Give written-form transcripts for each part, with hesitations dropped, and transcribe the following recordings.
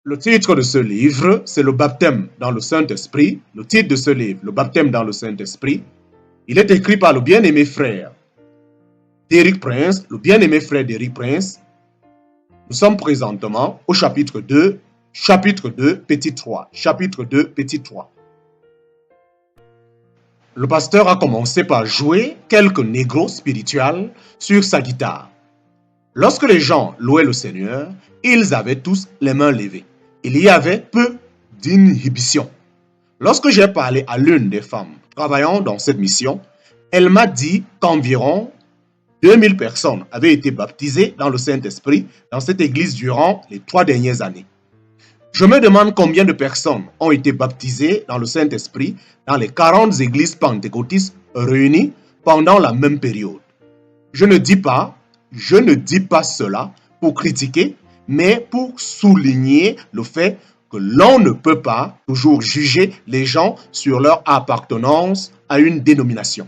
Le titre de ce livre, c'est le baptême dans le Saint-Esprit. Le titre de ce livre, le baptême dans le Saint-Esprit, il est écrit par le bien-aimé frère d'Éric Prince, le bien-aimé frère d'Éric Prince. Nous sommes présentement au chapitre 2, petit 3. Chapitre 2, petit 3. Le pasteur a commencé par jouer quelques négros spirituels sur sa guitare. Lorsque les gens louaient le Seigneur, ils avaient tous les mains levées. Il y avait peu d'inhibition. Lorsque j'ai parlé à l'une des femmes travaillant dans cette mission, elle m'a dit qu'environ 2000 personnes avaient été baptisées dans le Saint-Esprit dans cette église durant les 3 dernières années. Je me demande combien de personnes ont été baptisées dans le Saint-Esprit dans les 40 églises pentecôtistes réunies pendant la même période. Je ne dis pas cela pour critiquer, mais pour souligner le fait que l'on ne peut pas toujours juger les gens sur leur appartenance à une dénomination.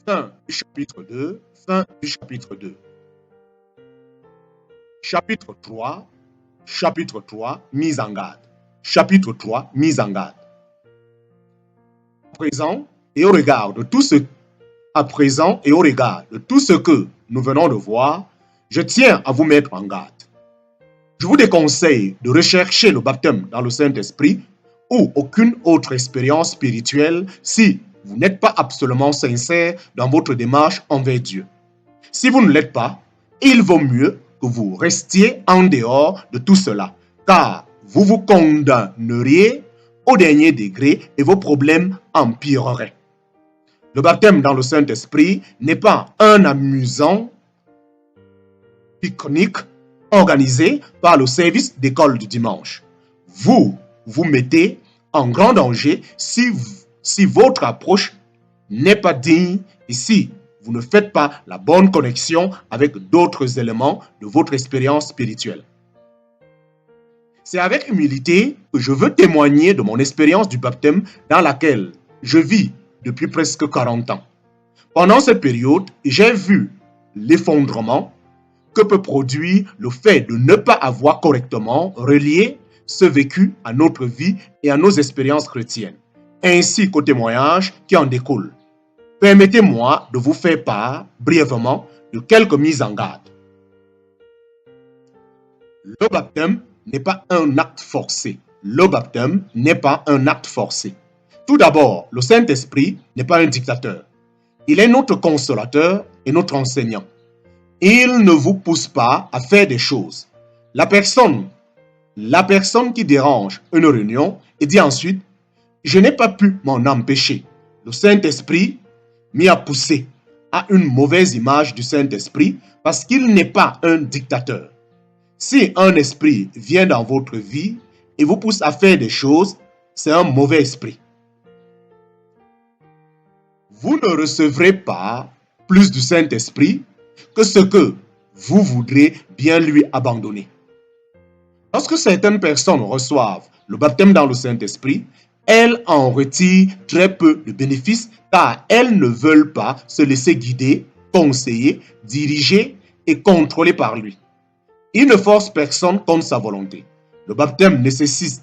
Fin du chapitre 2, fin du chapitre 2. Chapitre 3, mise en garde. Chapitre 3, mise en garde. À présent et au regard de tout ce que nous venons de voir, je tiens à vous mettre en garde. Je vous déconseille de rechercher le baptême dans le Saint-Esprit ou aucune autre expérience spirituelle si vous n'êtes pas absolument sincère dans votre démarche envers Dieu. Si vous ne l'êtes pas, il vaut mieux que vous restiez en dehors de tout cela, car vous vous condamneriez au dernier degré et vos problèmes empireraient. Le baptême dans le Saint-Esprit n'est pas un amusant pique-nique organisé par le service d'école du dimanche. Vous vous mettez en grand danger si votre approche n'est pas digne et si vous ne faites pas la bonne connexion avec d'autres éléments de votre expérience spirituelle. C'est avec humilité que je veux témoigner de mon expérience du baptême dans laquelle je vis depuis presque 40 ans. Pendant cette période, j'ai vu l'effondrement que peut produire le fait de ne pas avoir correctement relié ce vécu à notre vie et à nos expériences chrétiennes, ainsi qu'aux témoignages qui en découlent. Permettez-moi de vous faire part brièvement de quelques mises en garde. Le baptême n'est pas un acte forcé. Le baptême n'est pas un acte forcé. Tout d'abord, le Saint-Esprit n'est pas un dictateur. Il est notre consolateur et notre enseignant. Il ne vous pousse pas à faire des choses. La personne qui dérange une réunion et dit ensuite « Je n'ai pas pu m'en empêcher ». Le Saint-Esprit m'y a poussé à une mauvaise image du Saint-Esprit parce qu'il n'est pas un dictateur. Si un esprit vient dans votre vie et vous pousse à faire des choses, c'est un mauvais esprit. Vous ne recevrez pas plus du Saint-Esprit que ce que vous voudrez bien lui abandonner. Lorsque certaines personnes reçoivent le baptême dans le Saint-Esprit, elles en retirent très peu de bénéfices car elles ne veulent pas se laisser guider, conseiller, diriger et contrôler par lui. Il ne force personne contre sa volonté. Le baptême nécessite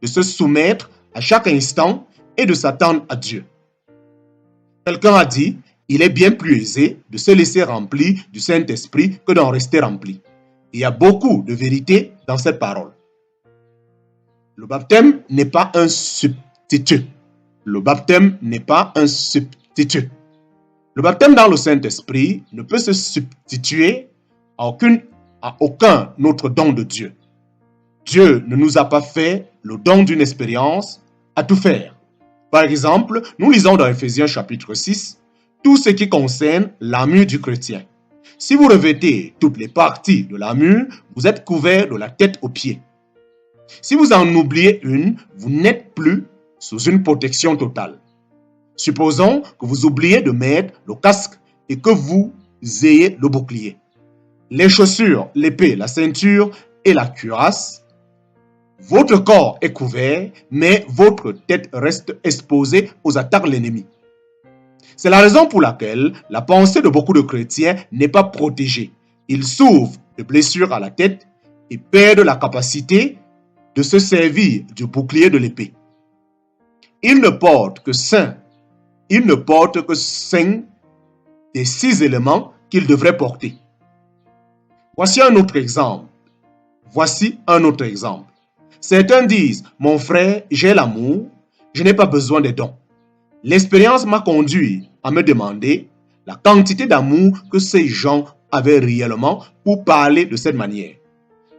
de se soumettre à chaque instant et de s'attendre à Dieu. Quelqu'un a dit, il est bien plus aisé de se laisser remplir du Saint-Esprit que d'en rester rempli. Il y a beaucoup de vérité dans cette parole. Le baptême n'est pas un substitut. Le baptême n'est pas un substitut. Le baptême dans le Saint-Esprit ne peut se substituer à aucun autre don de Dieu. Dieu ne nous a pas fait le don d'une expérience à tout faire. Par exemple, nous lisons dans Ephésiens chapitre 6, tout ce qui concerne l'armure du chrétien. Si vous revêtez toutes les parties de l'armure, vous êtes couvert de la tête aux pieds. Si vous en oubliez une, vous n'êtes plus sous une protection totale. Supposons que vous oubliez de mettre le casque et que vous ayez le bouclier. Les chaussures, l'épée, la ceinture et la cuirasse. Votre corps est couvert, mais votre tête reste exposée aux attaques de l'ennemi. C'est la raison pour laquelle la pensée de beaucoup de chrétiens n'est pas protégée. Ils souffrent de blessures à la tête et perdent la capacité de se servir du bouclier de l'épée. Ils ne portent que 5 des 6 éléments qu'ils devraient porter. Voici un autre exemple. Certains disent, mon frère, j'ai l'amour, je n'ai pas besoin des dons. L'expérience m'a conduit à me demander la quantité d'amour que ces gens avaient réellement pour parler de cette manière.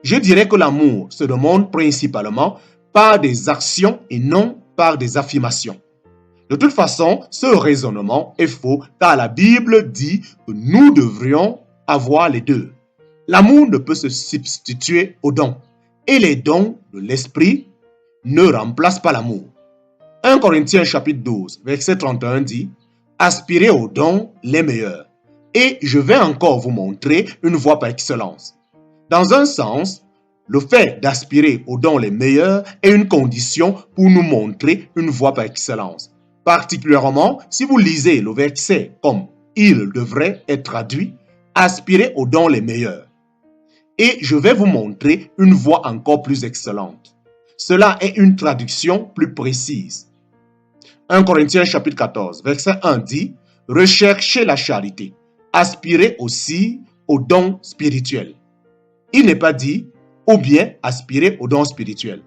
Je dirais que l'amour se demande principalement par des actions et non par des affirmations. De toute façon, ce raisonnement est faux car la Bible dit que nous devrions avoir les deux. L'amour ne peut se substituer aux dons et les dons de l'esprit ne remplacent pas l'amour. 1 Corinthiens chapitre 12, verset 31 dit « Aspirez aux dons les meilleurs et je vais encore vous montrer une voie par excellence. » Dans un sens, le fait d'aspirer aux dons les meilleurs est une condition pour nous montrer une voie par excellence. Particulièrement, si vous lisez le verset comme il devrait être traduit, aspirez aux dons les meilleurs. Et je vais vous montrer une voie encore plus excellente. Cela est une traduction plus précise. 1 Corinthiens chapitre 14, verset 1 dit « Recherchez la charité, aspirez aussi aux dons spirituels. » Il n'est pas dit « ou bien aspirez aux dons spirituels »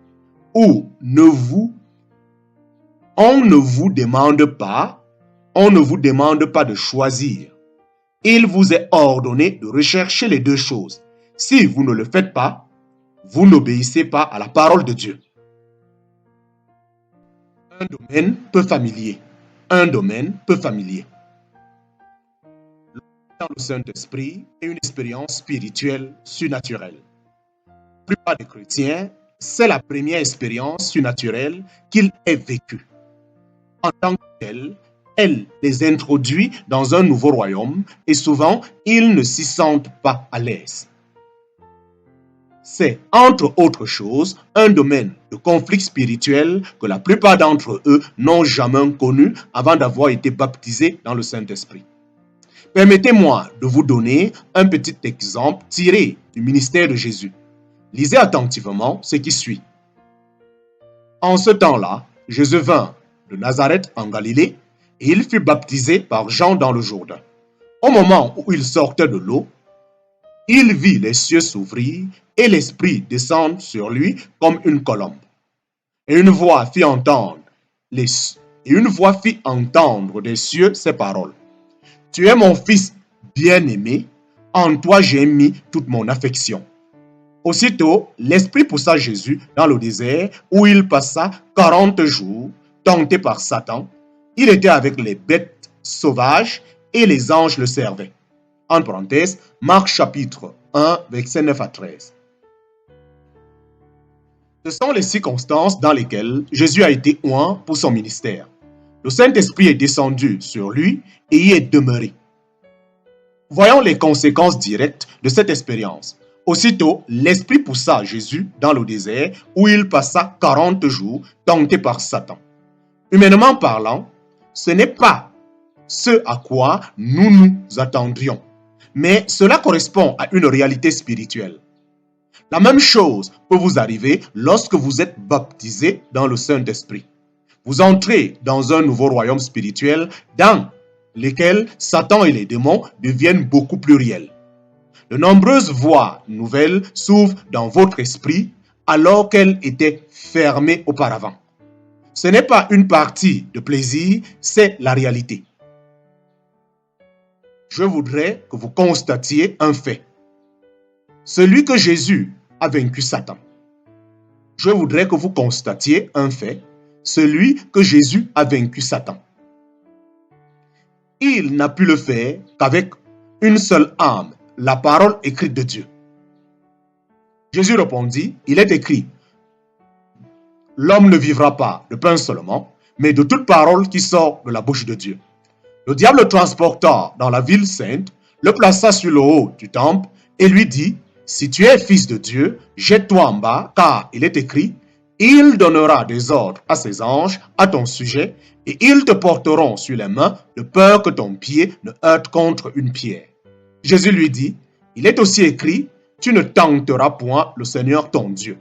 ou « on ne vous demande pas de choisir. Il vous est ordonné de rechercher les deux choses. Si vous ne le faites pas, vous n'obéissez pas à la parole de Dieu. » Un domaine peu familier. Dans le Saint-Esprit est une expérience spirituelle surnaturelle. La plupart des chrétiens, c'est la première expérience surnaturelle qu'ils aient vécue. En tant que telle, elle les introduit dans un nouveau royaume et souvent, ils ne s'y sentent pas à l'aise. C'est, entre autres choses, un domaine de conflit spirituel que la plupart d'entre eux n'ont jamais connu avant d'avoir été baptisés dans le Saint-Esprit. Permettez-moi de vous donner un petit exemple tiré du ministère de Jésus. Lisez attentivement ce qui suit. En ce temps-là, Jésus vint de Nazareth en Galilée et il fut baptisé par Jean dans le Jourdain. Au moment où il sortait de l'eau, il vit les cieux s'ouvrir et l'Esprit descendre sur lui comme une colombe. Et une voix fit entendre des cieux ces paroles. Tu es mon fils bien-aimé, en toi j'ai mis toute mon affection. Aussitôt, l'Esprit poussa Jésus dans le désert où il passa 40 jours, tenté par Satan. Il était avec les bêtes sauvages et les anges le servaient. En parenthèse, Marc chapitre 1, versets 9 à 13. Ce sont les circonstances dans lesquelles Jésus a été oint pour son ministère. Le Saint-Esprit est descendu sur lui et y est demeuré. Voyons les conséquences directes de cette expérience. Aussitôt, l'Esprit poussa Jésus dans le désert où il passa 40 jours tenté par Satan. Humainement parlant, ce n'est pas ce à quoi nous nous attendrions, mais cela correspond à une réalité spirituelle. La même chose peut vous arriver lorsque vous êtes baptisé dans le Saint-Esprit. Vous entrez dans un nouveau royaume spirituel dans lequel Satan et les démons deviennent beaucoup plus réels. De nombreuses voies nouvelles s'ouvrent dans votre esprit alors qu'elles étaient fermées auparavant. Ce n'est pas une partie de plaisir, c'est la réalité. Je voudrais que vous constatiez un fait. Celui que Jésus a vaincu Satan. Je voudrais que vous constatiez un fait. Celui que Jésus a vaincu Satan. Il n'a pu le faire qu'avec une seule âme, la parole écrite de Dieu. Jésus répondit, il est écrit, l'homme ne vivra pas de pain seulement, mais de toute parole qui sort de la bouche de Dieu. Le diable le transporta dans la ville sainte, le plaça sur le haut du temple et lui dit, si tu es fils de Dieu, jette-toi en bas, car il est écrit, Il donnera des ordres à ses anges à ton sujet, et ils te porteront sur les mains de peur que ton pied ne heurte contre une pierre. Jésus lui dit, il est aussi écrit, tu ne tenteras point le Seigneur ton Dieu.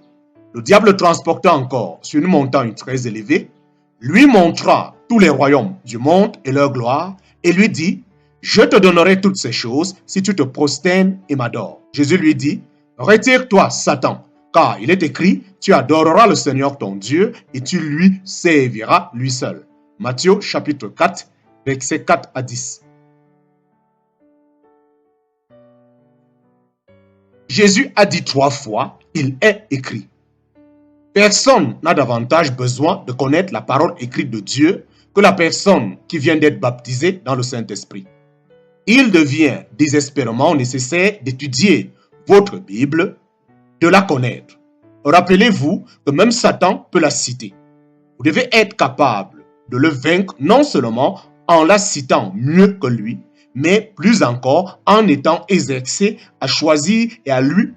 Le diable transporta encore sur une montagne très élevée, lui montra tous les royaumes du monde et leur gloire, et lui dit, je te donnerai toutes ces choses si tu te prosternes et m'adores. Jésus lui dit, retire-toi, Satan, car il est écrit, tu adoreras le Seigneur ton Dieu et tu lui serviras lui seul. Matthieu chapitre 4, versets 4 à 10. Jésus a dit 3 fois, il est écrit. Personne n'a davantage besoin de connaître la parole écrite de Dieu que la personne qui vient d'être baptisée dans le Saint-Esprit. Il devient désespérément nécessaire d'étudier votre Bible, de la connaître. Rappelez-vous que même Satan peut la citer. Vous devez être capable de le vaincre non seulement en la citant mieux que lui, mais plus encore en étant exercé à choisir et à lui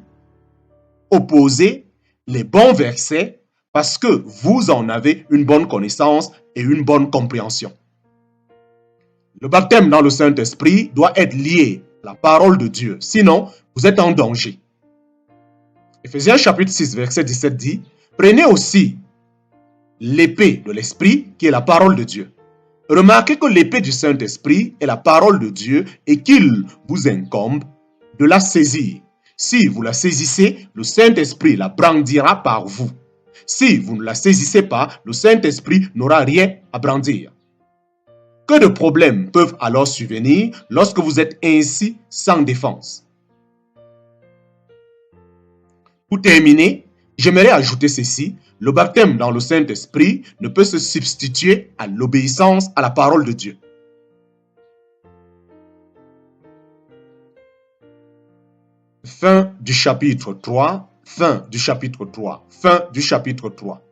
opposer les bons versets parce que vous en avez une bonne connaissance et une bonne compréhension. Le baptême dans le Saint-Esprit doit être lié à la parole de Dieu, sinon vous êtes en danger. Éphésiens chapitre 6, verset 17 dit, prenez aussi l'épée de l'Esprit qui est la parole de Dieu. Remarquez que l'épée du Saint-Esprit est la parole de Dieu et qu'il vous incombe de la saisir. Si vous la saisissez, le Saint-Esprit la brandira par vous. Si vous ne la saisissez pas, le Saint-Esprit n'aura rien à brandir. Que de problèmes peuvent alors survenir lorsque vous êtes ainsi sans défense. Pour terminer, j'aimerais ajouter ceci. Le baptême dans le Saint-Esprit ne peut se substituer à l'obéissance à la parole de Dieu. Fin du chapitre 3, fin du chapitre 3, fin du chapitre 3.